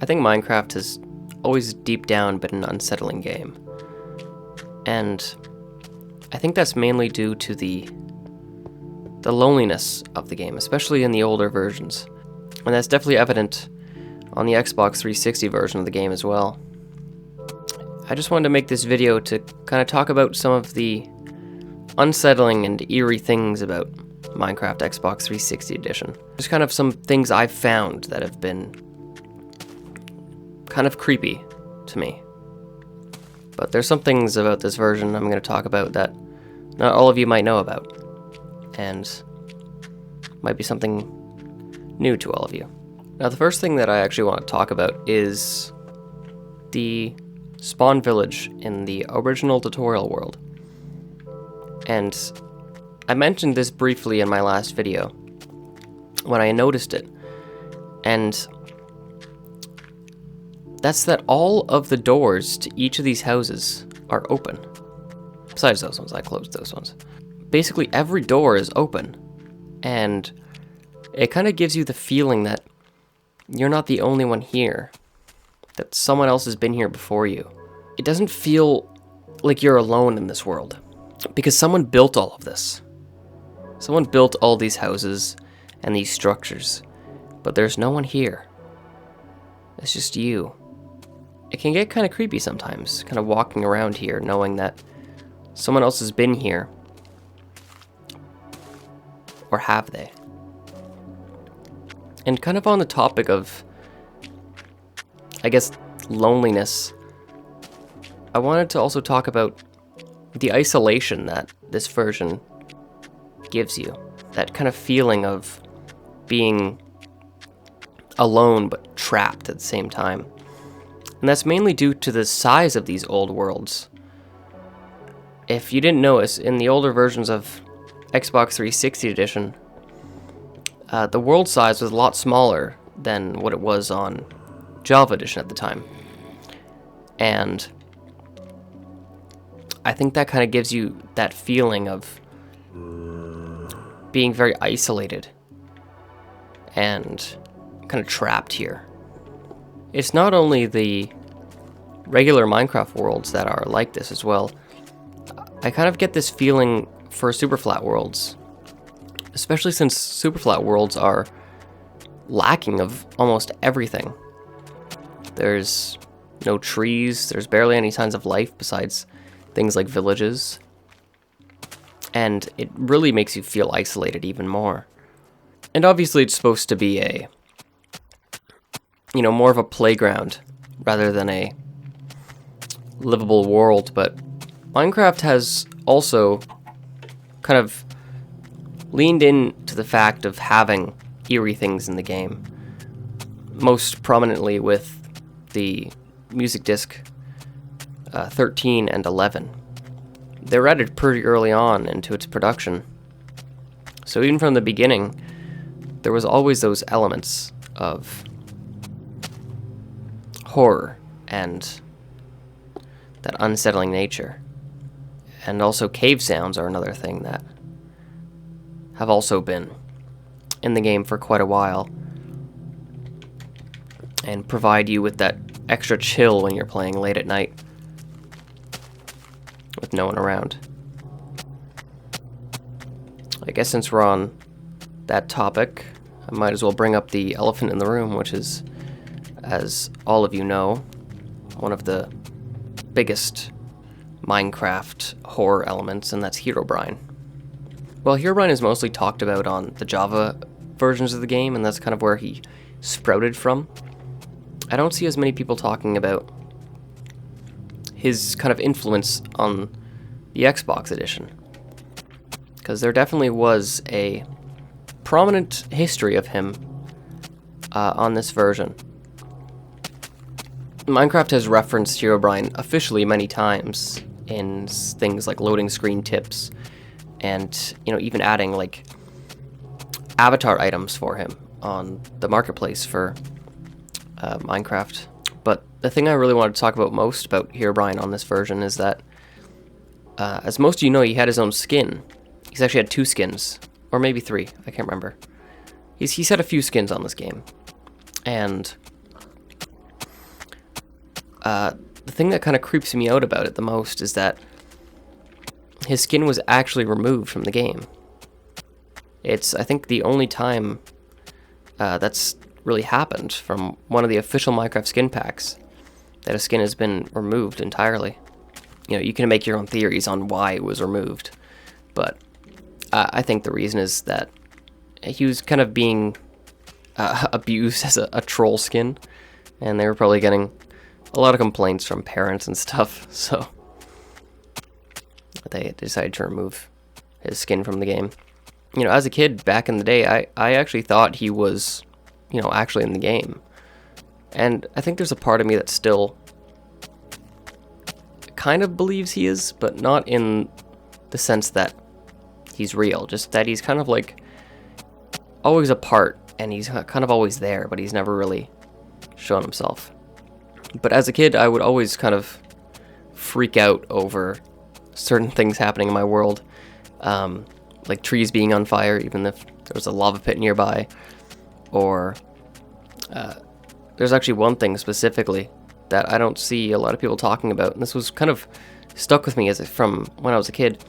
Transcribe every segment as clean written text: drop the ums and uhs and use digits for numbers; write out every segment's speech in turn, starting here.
I think Minecraft has always deep down been an unsettling game. And I think that's mainly due to the loneliness of the game, especially in the older versions. And that's definitely evident on the Xbox 360 version of the game as well. I just wanted to make this video to kind of talk about some of the unsettling and eerie things about Minecraft Xbox 360 Edition. Just kind of some things I've found that have been kind of creepy to me. But there's some things about this version I'm going to talk about that not all of you might know about, and might be something new to all of you. Now, the first thing that I actually want to talk about is the spawn village in the original tutorial world. And I mentioned this briefly in my last video when I noticed it, and that's that all of the doors to each of these houses are open. Besides those ones, I closed those ones. Basically every door is open, and it kind of gives you the feeling that you're not the only one here, that someone else has been here before you. It doesn't feel like you're alone in this world, because someone built all of this. Someone built all these houses and these structures, but there's no one here. It's just you. It can get kind of creepy sometimes, kind of walking around here knowing that someone else has been here. Or have they? And kind of on the topic of, I guess, loneliness, I wanted to also talk about the isolation that this version gives you. That kind of feeling of being alone but trapped at the same time. And that's mainly due to the size of these old worlds. If you didn't notice, in the older versions of Xbox 360 Edition, the world size was a lot smaller than what it was on Java Edition at the time. And I think that kind of gives you that feeling of being very isolated and kind of trapped here. It's not only the regular Minecraft worlds that are like this as well. I kind of get this feeling for super flat worlds, especially since super flat worlds are lacking of almost everything. There's no trees, there's barely any signs of life besides things like villages, and it really makes you feel isolated even more. And obviously it's supposed to be more of a playground rather than a livable world, but Minecraft has also kind of leaned into the fact of having eerie things in the game, most prominently with the music disc 13 and 11. They were added pretty early on into its production, so even from the beginning there was always those elements of horror and that unsettling nature. And also cave sounds are another thing that have also been in the game for quite a while and provide you with that extra chill when you're playing late at night with no one around. I guess since we're on that topic, I might as well bring up the elephant in the room, which is, as all of you know, one of the biggest Minecraft horror elements, and that's Herobrine. Well, Herobrine is mostly talked about on the Java versions of the game, and that's kind of where he sprouted from. I don't see as many people talking about his kind of influence on the Xbox edition, because there definitely was a prominent history of him on this version. Minecraft has referenced Herobrine officially many times in things like loading screen tips and, even adding like avatar items for him on the marketplace for Minecraft. But the thing I really wanted to talk about most about Herobrine on this version is that, as most of you know, he had his own skin. He's actually had 2 skins, or maybe 3, I can't remember. He's had a few skins on this game, and the thing that kind of creeps me out about it the most is that his skin was actually removed from the game. It's, I think, the only time that's really happened from one of the official Minecraft skin packs that a skin has been removed entirely. You know, you can make your own theories on why it was removed, but I think the reason is that he was kind of being abused as a troll skin, and they were probably getting a lot of complaints from parents and stuff, so they decided to remove his skin from the game. You know, as a kid back in the day, I actually thought he was, you know, actually in the game. And I think there's a part of me that still kind of believes he is, but not in the sense that he's real, just that he's kind of like always a part, and he's kind of always there, but he's never really shown himself. But as a kid, I would always kind of freak out over certain things happening in my world, like trees being on fire, even if there was a lava pit nearby, or there's actually one thing specifically that I don't see a lot of people talking about, and this was kind of stuck with me from when I was a kid.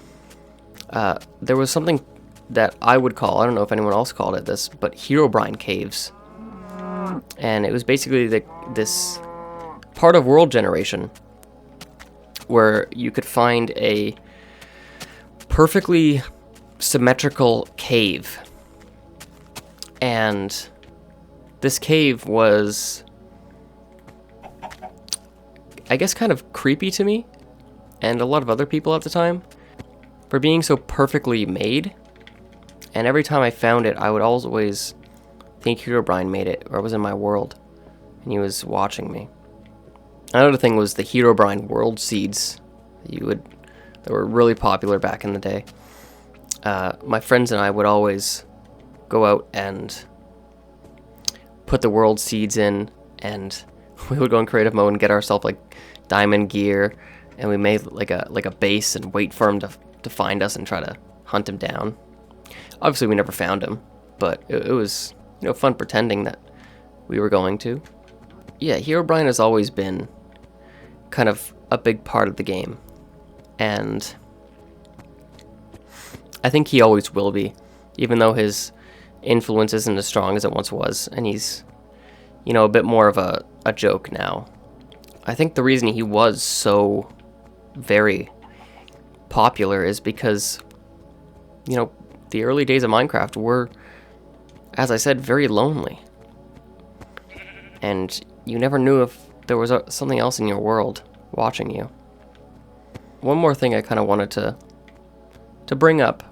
There was something that I would call, I don't know if anyone else called it this, but Herobrine caves. And it was basically this part of world generation where you could find a perfectly symmetrical cave. And this cave was, I guess, kind of creepy to me and a lot of other people at the time for being so perfectly made. And every time I found it, I would always think Herobrine made it, or was in my world, and he was watching me. Another thing was the Herobrine world seeds that were really popular back in the day. My friends and I would always go out and put the world seeds in, and we would go in creative mode and get ourselves like diamond gear, and we made like a base and wait for him to find us and try to hunt him down. Obviously, we never found him, but it was, you know, fun pretending that we were going to. Yeah, Herobrine has always been kind of a big part of the game, and I think he always will be, even though his influence isn't as strong as it once was, and he's, you know, a bit more of a joke now. I think the reason he was so very popular is because, you know, the early days of Minecraft were, as I said, very lonely. And you never knew if there was something else in your world watching you. One more thing I kind of wanted to bring up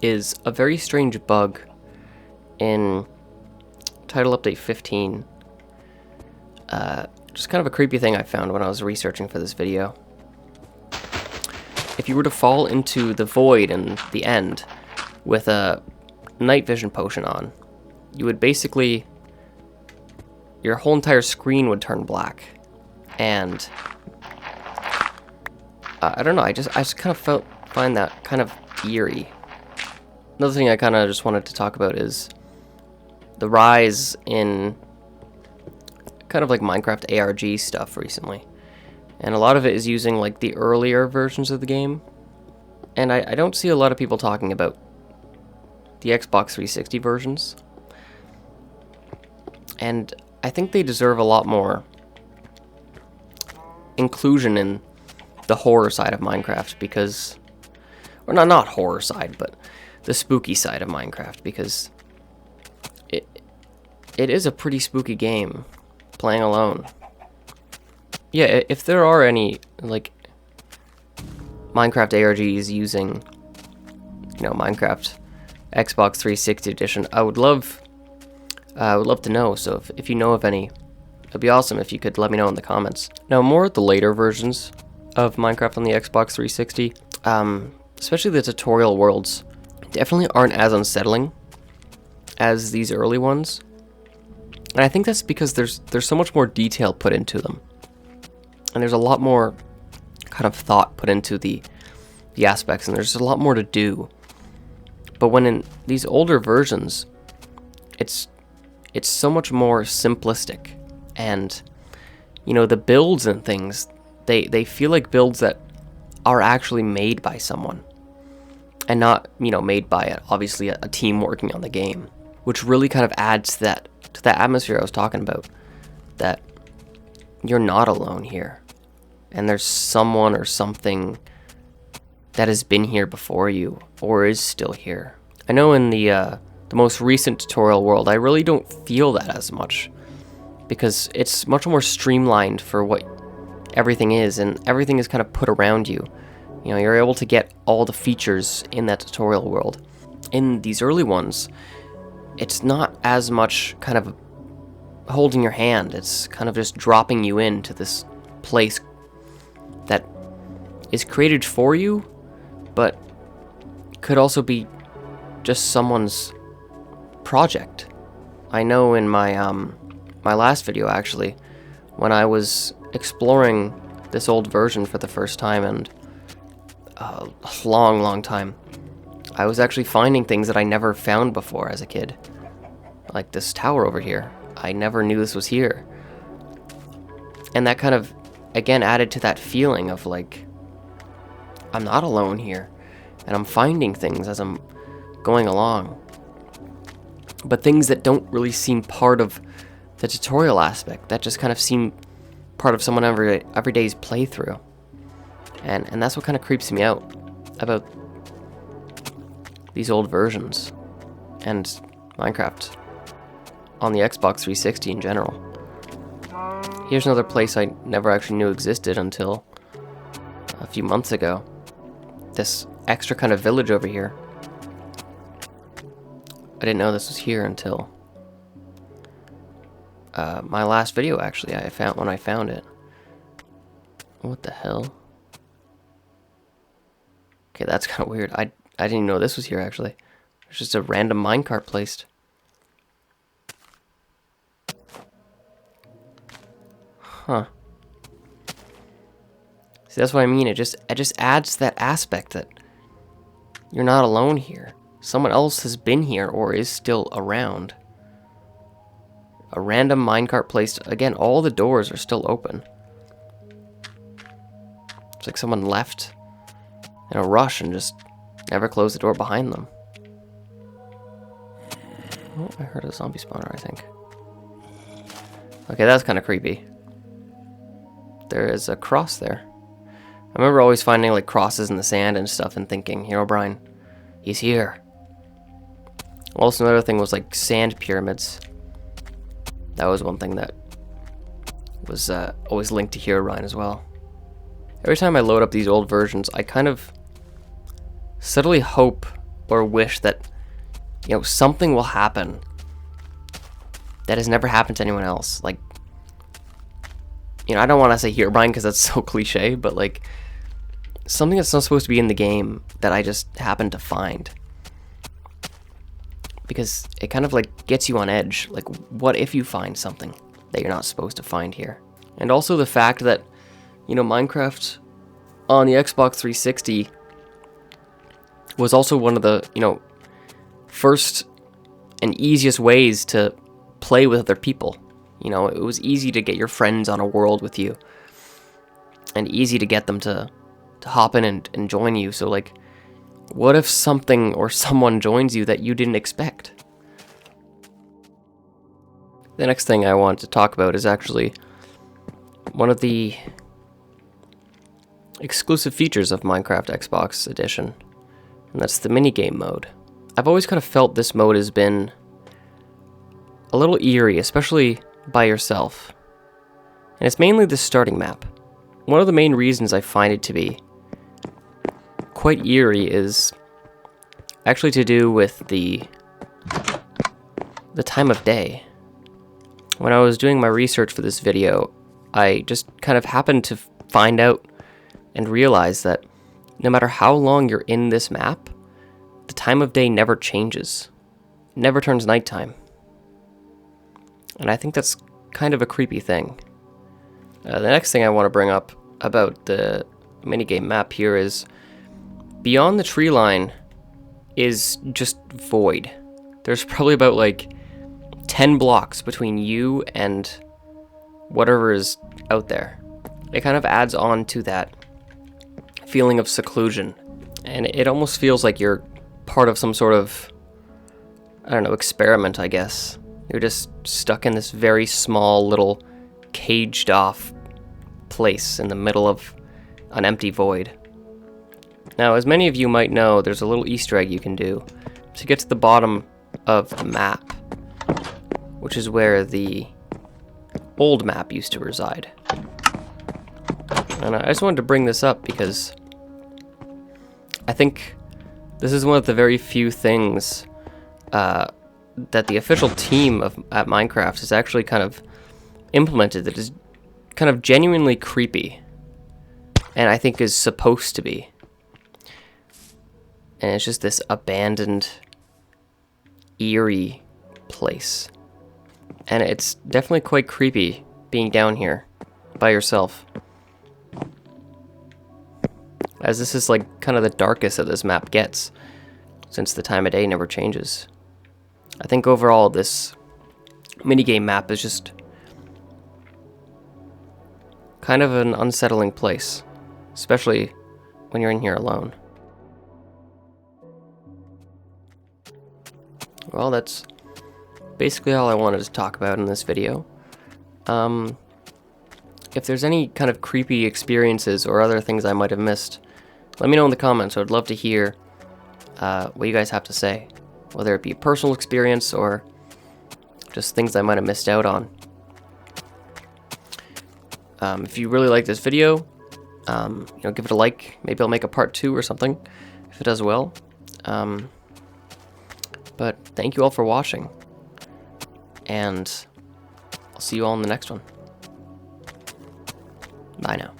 is a very strange bug in Title Update 15. Just kind of a creepy thing I found when I was researching for this video. If you were to fall into the void in the end with a night vision potion on, you would basically, your whole entire screen would turn black. And I don't know, I just kind of find that kind of eerie. Another thing I kind of just wanted to talk about is the rise in kind of like Minecraft ARG stuff recently. And a lot of it is using like the earlier versions of the game. And I don't see a lot of people talking about the Xbox 360 versions. And I think they deserve a lot more inclusion in the horror side of Minecraft, because, or not horror side, but the spooky side of Minecraft, because it is a pretty spooky game playing alone. Yeah, if there are any like Minecraft ARGs using, you know, Minecraft Xbox 360 edition, I would love to know. So if you know of any, it'd be awesome if you could let me know in the comments. Now, more of the later versions of Minecraft on the Xbox 360, especially the tutorial worlds, definitely aren't as unsettling as these early ones. And I think that's because there's so much more detail put into them. And there's a lot more kind of thought put into the aspects, and there's a lot more to do. But when in these older versions, it's so much more simplistic, and you know, the builds and things, they feel like builds that are actually made by someone. And not, you know, made by obviously a team working on the game. Which really kind of adds to that atmosphere I was talking about. That you're not alone here. And there's someone or something that has been here before you, or is still here. I know in the most recent tutorial world, I really don't feel that as much, because it's much more streamlined for what everything is, and everything is kind of put around you. You know, you're able to get all the features in that tutorial world. In these early ones, it's not as much kind of holding your hand. It's kind of just dropping you into this place that is created for you, but could also be just someone's project. I know in my my last video, actually, when I was exploring this old version for the first time, and a long time, I was actually finding things that I never found before as a kid. Like this tower over here. I never knew this was here. And that kind of, again, added to that feeling of like, I'm not alone here. And I'm finding things as I'm going along. But things that don't really seem part of the tutorial aspect. That just kind of seem part of someone every day's playthrough. And that's what kind of creeps me out about these old versions and Minecraft on the Xbox 360 in general. Here's another place I never actually knew existed until a few months ago. This extra kind of village over here. I didn't know this was here until my last video, actually. I found it. What the hell? Okay, that's kind of weird. I didn't even know this was here, actually. There's just a random minecart placed. Huh. See, that's what I mean. It just adds to that aspect that you're not alone here. Someone else has been here or is still around. A random minecart placed. Again, all the doors are still open. It's like someone left in a rush and just never closed the door behind them. Oh, I heard a zombie spawner, I think. Okay, that's kind of creepy. There is a cross there. I remember always finding like crosses in the sand and stuff and thinking, Herobrine, he's here. Also, another thing was like sand pyramids. That was one thing that was always linked to Herobrine as well. Every time I load up these old versions, I kind of subtly hope or wish that, you know, something will happen that has never happened to anyone else. Like, you know, I don't want to say Herobrine because that's so cliche, but like something that's not supposed to be in the game that I just happened to find. Because it kind of like gets you on edge. Like, what if you find something that you're not supposed to find here? And also the fact that, you know, Minecraft on the Xbox 360 was also one of the, you know, first and easiest ways to play with other people. You know, it was easy to get your friends on a world with you, and easy to get them to hop in and join you. So like, what if something or someone joins you that you didn't expect? The next thing I want to talk about is actually one of the exclusive features of Minecraft Xbox Edition, and that's the minigame mode. I've always kind of felt this mode has been a little eerie, especially by yourself. And it's mainly the starting map. One of the main reasons I find it to be quite eerie is actually to do with the time of day. When I was doing my research for this video, I just kind of happened to find out and realize that no matter how long you're in this map, the time of day never changes. It never turns nighttime. And I think that's kind of a creepy thing. The next thing I want to bring up about the minigame map here is beyond the tree line is just void. There's probably about like 10 blocks between you and whatever is out there. It kind of adds on to that feeling of seclusion, and it almost feels like you're part of some sort of, I don't know, experiment, I guess. You're just stuck in this very small little caged off place in the middle of an empty void. Now, as many of you might know, there's a little Easter egg you can do to get to the bottom of the map, which is where the old map used to reside. And I just wanted to bring this up because I think this is one of the very few things that the official team at Minecraft has actually kind of implemented that is kind of genuinely creepy, and I think is supposed to be. And it's just this abandoned, eerie place. And it's definitely quite creepy being down here by yourself, as this is like kind of the darkest that this map gets, since the time of day never changes. I think overall this minigame map is just kind of an unsettling place, especially when you're in here alone. Well, that's basically all I wanted to talk about in this video. If there's any kind of creepy experiences or other things I might have missed, let me know in the comments. I'd love to hear what you guys have to say, whether it be a personal experience or just things I might have missed out on. If you really like this video, give it a like. Maybe I'll make a part 2 or something if it does well. But thank you all for watching, and I'll see you all in the next one. Bye now.